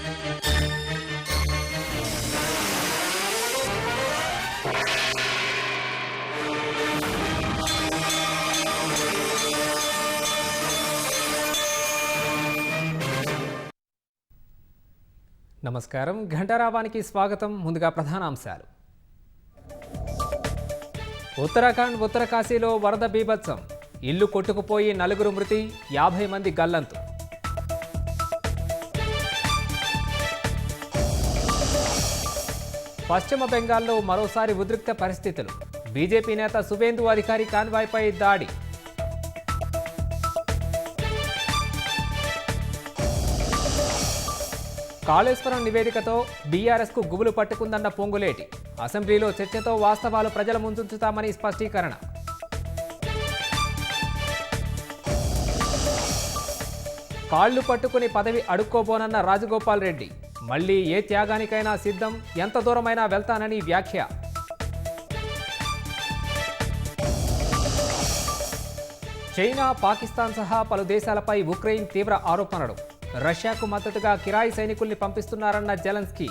నమస్కారం, ఘంటారావానికి స్వాగతం. ముందుగా ప్రధానాంశాలు. ఉత్తరాఖండ్ ఉత్తరకాశీలో వరద బీభత్సం, ఇల్లు కొట్టుకుపోయి 4 మృతి, 50 మంది గల్లంతు. పశ్చిమ బెంగాల్లో మరోసారి ఉద్రిక్త పరిస్థితులు, బీజేపీ నేత సువేందు అధికారి కాన్వాయ్పై దాడి. కాళేశ్వరం నివేదికతో బీఆర్ఎస్కు గుబులు పట్టుకుందన్న పొంగులేటి, అసెంబ్లీలో చర్చతో వాస్తవాలు ప్రజల ముందుంచుతామని స్పష్టీకరణ. కాళ్లు పట్టుకుని పదవి అడుక్కోబోనన్న రాజగోపాల్ రెడ్డి, మళ్లీ ఏ త్యాగానికైనా సిద్ధం, ఎంత దూరమైనా వెళ్తానని వ్యాఖ్య. చైనా, పాకిస్తాన్ సహా పలు దేశాలపై ఉక్రెయిన్ తీవ్ర ఆరోపణలు, రష్యాకు మద్దతుగా కిరాయి సైనికుల్ని పంపిస్తున్నారన్న జెలెన్స్కీ.